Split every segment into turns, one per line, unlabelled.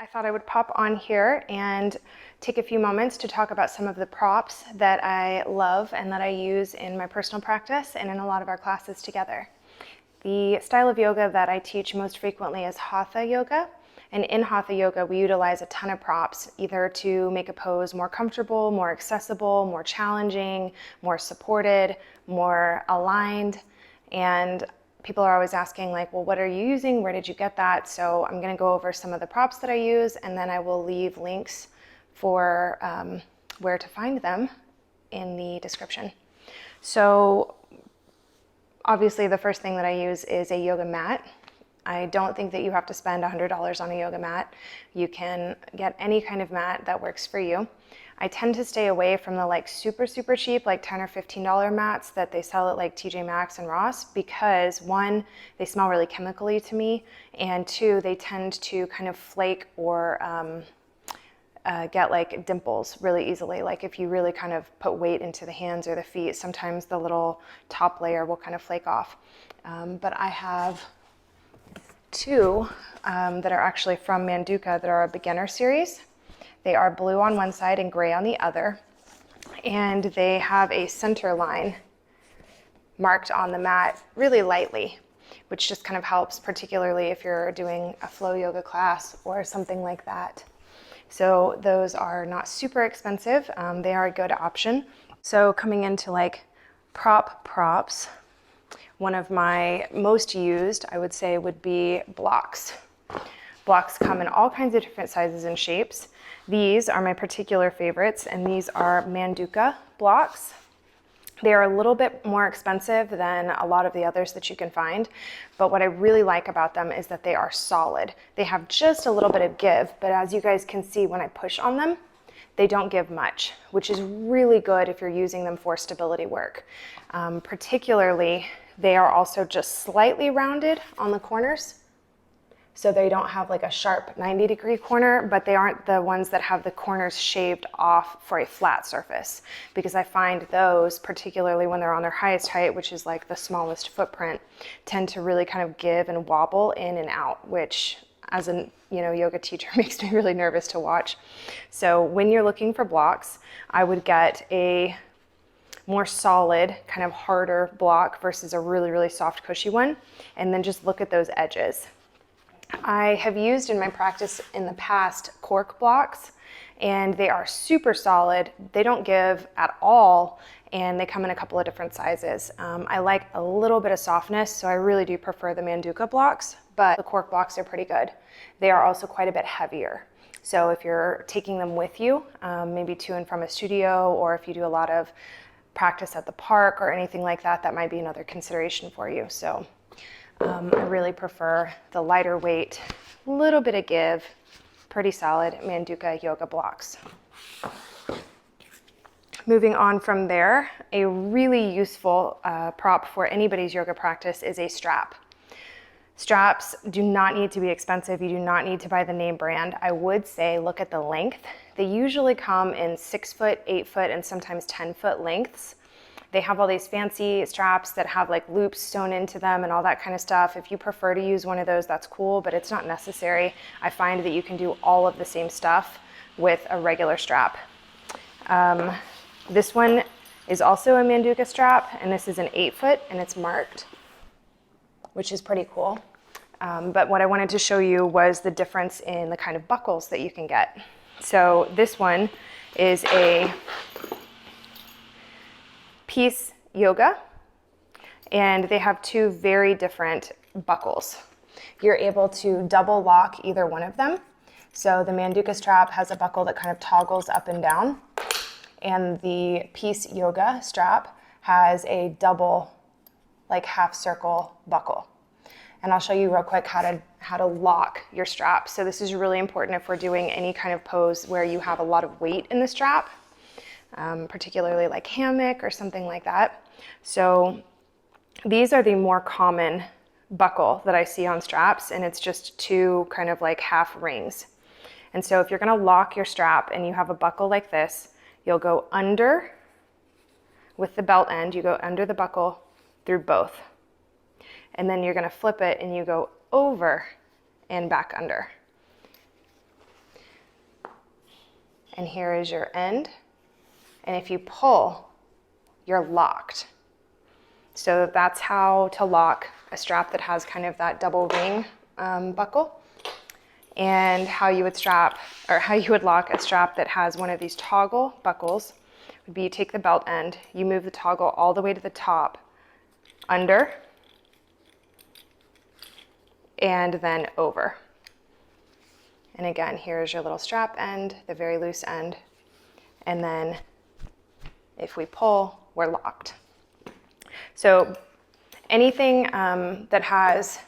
I thought I would pop on here and take a few moments to talk about some of the props that I love and that I use in my personal practice and in a lot of our classes together. The style of yoga that I teach most frequently is Hatha yoga. And in Hatha yoga, we utilize a ton of props, either to make a pose more comfortable, more accessible, more challenging, more supported, more aligned. And people are always asking, like, well, what are you using? Where did you get that? So I'm going to go over some of the props that I use, and then I will leave links for where to find them in the description. So obviously the first thing that I use is a yoga mat. I don't think that you have to spend $100 on a yoga mat. You can get any kind of mat that works for you. I tend to stay away from the super cheap, like $10 or $15 mats that they sell at like TJ Maxx and Ross, because one, they smell really chemically to me, and two, they tend to kind of flake or get like dimples really easily. Like if you really kind of put weight into the hands or the feet, sometimes the little top layer will kind of flake off. But I have two that are actually from Manduka that are a beginner series. They are blue on one side and gray on the other, and they have a center line marked on the mat really lightly, which just kind of helps, particularly if you're doing a flow yoga class or something like that. So those are not super expensive. They are a good option. So coming into like props, one of my most used, I would say, would be blocks. Blocks come in all kinds of different sizes and shapes. These are my particular favorites, and these are Manduka blocks. They are a little bit more expensive than a lot of the others that you can find, but what I really like about them is that they are solid. They have just a little bit of give, but as you guys can see when I push on them, they don't give much, which is really good if you're using them for stability work. Particularly, they are also just slightly rounded on the corners, so they don't have like a sharp 90-degree corner, but they aren't the ones that have the corners shaved off for a flat surface, because I find those, particularly when they're on their highest height, which is like the smallest footprint, tend to really kind of give and wobble in and out, which as a yoga teacher makes me really nervous to watch. So when you're looking for blocks, I would get a more solid, kind of harder block versus a really soft, cushy one, and then just look at those edges. I have used in my practice in the past cork blocks, and they are super solid. They don't give at all, and they come in a couple of different sizes. I like a little bit of softness, so I really do prefer the Manduka blocks, but the cork blocks are pretty good. They are also quite a bit heavier. So if you're taking them with you, maybe to and from a studio, or if you do a lot of practice at the park or anything like that, that might be another consideration for you. So I really prefer the lighter weight, little bit of give, pretty solid Manduka yoga blocks. Moving on from there, a really useful prop for anybody's yoga practice is a strap. Straps do not need to be expensive. You do not need to buy the name brand. I would say look at the length. They usually come in 6 foot, 8 foot, and sometimes 10 foot lengths. They have all these fancy straps that have like loops sewn into them and all that kind of stuff. If you prefer to use one of those, that's cool, but it's not necessary. I find that you can do all of the same stuff with a regular strap. This one is also a Manduka strap, and this is an 8 foot, and it's marked, which is pretty cool. But what I wanted to show you was the difference in the kind of buckles that you can get. So this one is a Peace Yoga, and they have two very different buckles. You're able to double lock either one of them. So the Manduka strap has a buckle that kind of toggles up and down, and the Peace Yoga strap has a double, like half circle buckle. And I'll show you real quick how to lock your strap. So this is really important if we're doing any kind of pose where you have a lot of weight in the strap. Particularly like hammock or something like that. So these are the more common buckle that I see on straps, and it's just two kind of like half rings. And so if you're gonna lock your strap and you have a buckle like this, you'll go under with the belt end, you go under the buckle through both. And then you're gonna flip it and you go over and back under. and here is your end. And if you pull, you're locked. So that's how to lock a strap that has kind of that double ring buckle, and how you would lock a strap that has one of these toggle buckles would be you take the belt end, you move the toggle all the way to the top, under, and then over. And again, here's your little strap end, the very loose end, and then if we pull, we're locked. So anything that has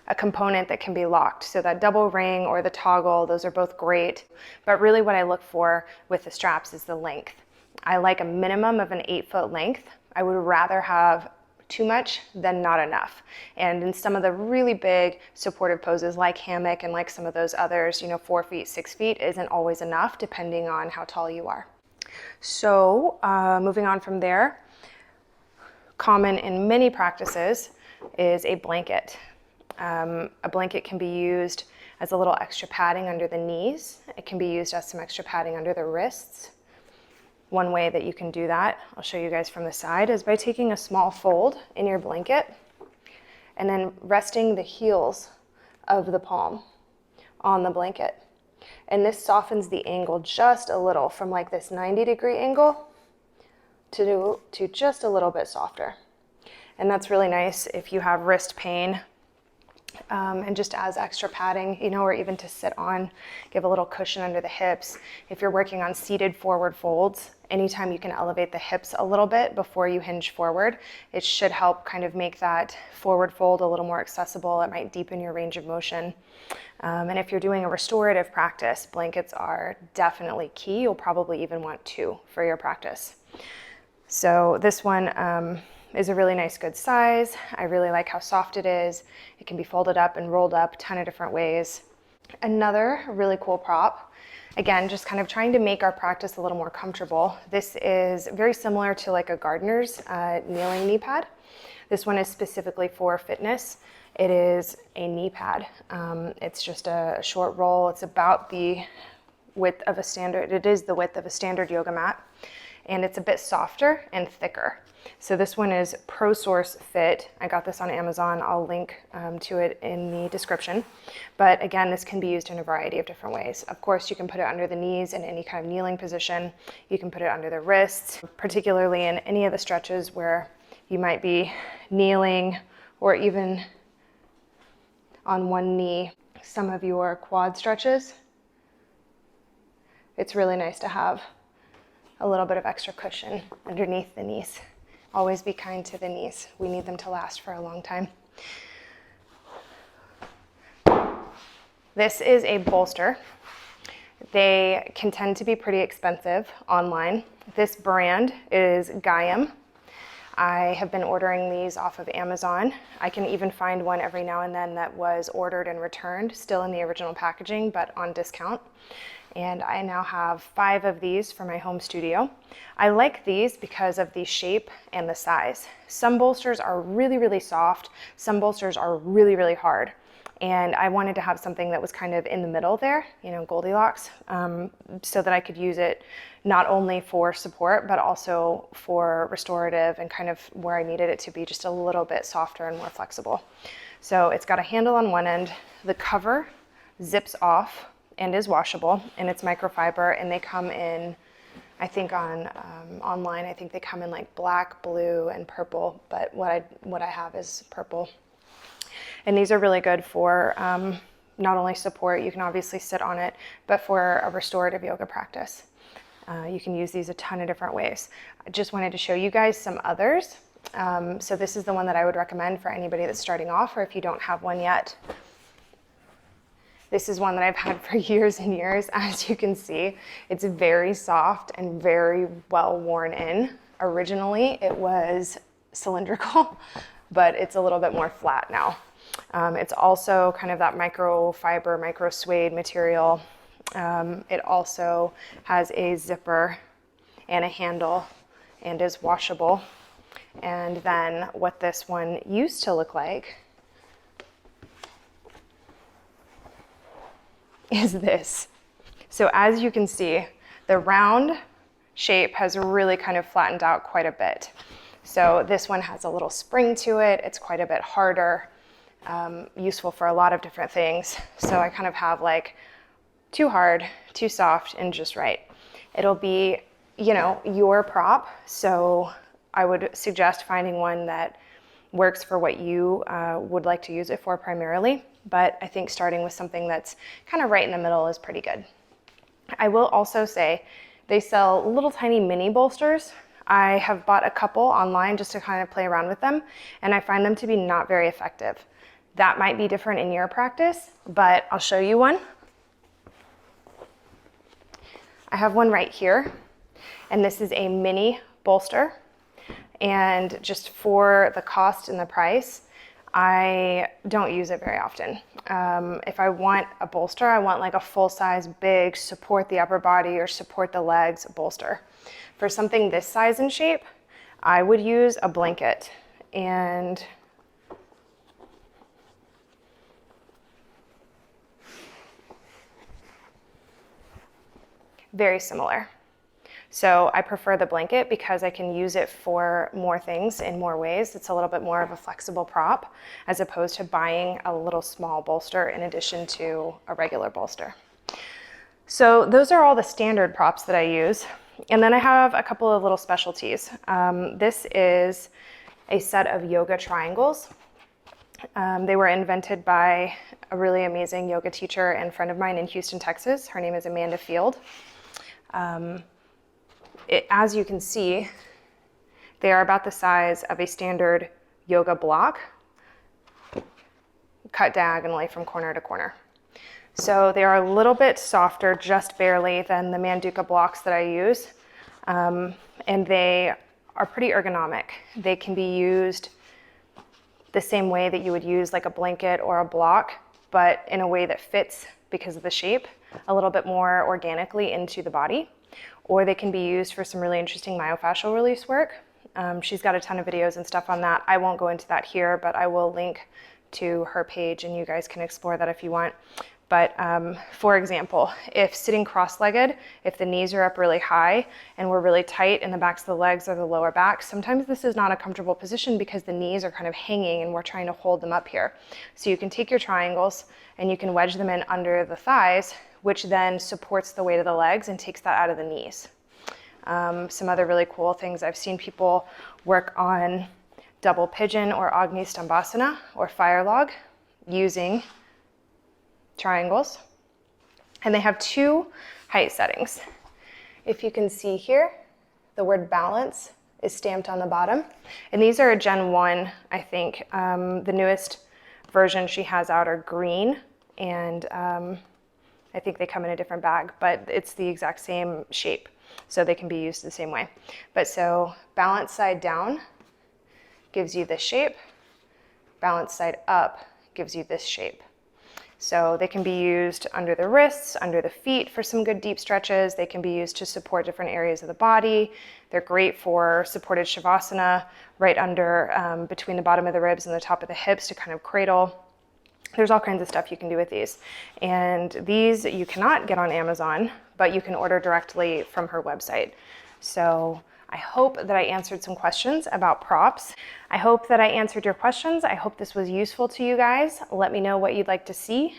a component that can be locked, so that double ring or the toggle, those are both great. But really what I look for with the straps is the length. I like a minimum of an 8-foot length. I would rather have too much than not enough. And in some of the really big supportive poses like hammock and like some of those others, 4 feet, 6 feet isn't always enough depending on how tall you are. So moving on from there, common in many practices is a blanket. A blanket can be used as a little extra padding under the knees. It can be used as some extra padding under the wrists. One way that you can do that, I'll show you guys from the side, is by taking a small fold in your blanket and then resting the heels of the palm on the blanket. And this softens the angle just a little from like this 90-degree angle to just a little bit softer. And that's really nice if you have wrist pain, and just as extra padding, or even to sit on, give a little cushion under the hips. If you're working on seated forward folds, anytime you can elevate the hips a little bit before you hinge forward, it should help kind of make that forward fold a little more accessible. It might deepen your range of motion. And if you're doing a restorative practice, blankets are definitely key. You'll probably even want 2 for your practice. So this one is a really nice, good size. I really like how soft it is. It can be folded up and rolled up a ton of different ways. Another really cool prop, again, just kind of trying to make our practice a little more comfortable. This is very similar to like a gardener's kneeling knee pad. This one is specifically for fitness. It is a knee pad. It's just a short roll. It's about the width of a standard, it is the width of a standard yoga mat, and it's a bit softer and thicker. So this one is ProSource Fit. I got this on Amazon. I'll link to it in the description. But again, this can be used in a variety of different ways. Of course, you can put it under the knees in any kind of kneeling position. You can put it under the wrists, particularly in any of the stretches where you might be kneeling or even on one knee. Some of your quad stretches. It's really nice to have a little bit of extra cushion underneath the knees. Always be kind to the knees. We need them to last for a long time. This is a bolster. They can tend to be pretty expensive online. This brand is Gaiam. I have been ordering these off of Amazon. I can even find one every now and then that was ordered and returned, still in the original packaging, but on discount. And I now have 5 of these for my home studio. I like these because of the shape and the size. Some bolsters are really, really soft. Some bolsters are really, really hard. And I wanted to have something that was kind of in the middle there, Goldilocks, so that I could use it not only for support, but also for restorative and kind of where I needed it to be just a little bit softer and more flexible. So it's got a handle on one end. The cover zips off and is washable, and it's microfiber, and they come in, I think online, I think they come in like black, blue, and purple, but what I have is purple. And these are really good for not only support, you can obviously sit on it, but for a restorative yoga practice. You can use these a ton of different ways. I just wanted to show you guys some others. So this is the one that I would recommend for anybody that's starting off, or if you don't have one yet. This is one that I've had for years and years. As you can see, it's very soft and very well worn in. Originally, it was cylindrical, but it's a little bit more flat now. It's also kind of that microfiber, micro suede material. It also has a zipper and a handle and is washable. And then what this one used to look like is this. So as you can see, The round shape has really kind of flattened out quite a bit. So this one has a little spring to it. It's quite a bit harder, useful for a lot of different things. So I kind of have like too hard, too soft, and just right. It'll be, you know, your prop. So I would suggest finding one that works for what you would like to use it for primarily. But I think starting with something that's kind of right in the middle is pretty good. I will also say they sell little tiny mini bolsters. I have bought a couple online just to kind of play around with them, and I find them to be not very effective. That might be different in your practice, but I'll show you one. I have one right here, and this is a mini bolster. And just for the cost and the price, I don't use it very often. If I want a bolster, I want like a full-size, big, support the upper body or support the legs bolster. For something this size and shape, I would use a blanket. And very similar. So I prefer the blanket because I can use it for more things in more ways. It's a little bit more of a flexible prop as opposed to buying a little small bolster in addition to a regular bolster. So those are all the standard props that I use. And then I have a couple of little specialties. This is a set of yoga triangles. They were invented by a really amazing yoga teacher and friend of mine in Houston, Texas. Her name is Amanda Field. As you can see, they are about the size of a standard yoga block, cut diagonally from corner to corner. So they are a little bit softer, just barely, than the Manduka blocks that I use. And they are pretty ergonomic. They can be used the same way that you would use like a blanket or a block, but in a way that fits, because of the shape, a little bit more organically into the body. Or they can be used for some really interesting myofascial release work. She's got a ton of videos and stuff on that. I won't go into that here, but I will link to her page and you guys can explore that if you want. But for example, if sitting cross-legged, if the knees are up really high and we're really tight in the backs of the legs or the lower back, sometimes this is not a comfortable position because the knees are kind of hanging and we're trying to hold them up here. So you can take your triangles and you can wedge them in under the thighs, which then supports the weight of the legs and takes that out of the knees. Some other really cool things, I've seen people work on double pigeon or Agni Stambhasana or fire log using triangles. And they have two height settings. If you can see here, the word balance is stamped on the bottom. And these are a Gen 1, I think. The newest version she has out are green, and I think they come in a different bag, but it's the exact same shape, so they can be used the same way. But so balance side down gives you this shape, balance side up gives you this shape. So they can be used under the wrists, under the feet for some good deep stretches. They can be used to support different areas of the body. They're great for supported Shavasana, right under, between the bottom of the ribs and the top of the hips to kind of cradle. There's all kinds of stuff you can do with these. And these you cannot get on Amazon, but you can order directly from her website. So I hope that I answered some questions about props. I hope that I answered your questions. I hope this was useful to you guys. Let me know what you'd like to see,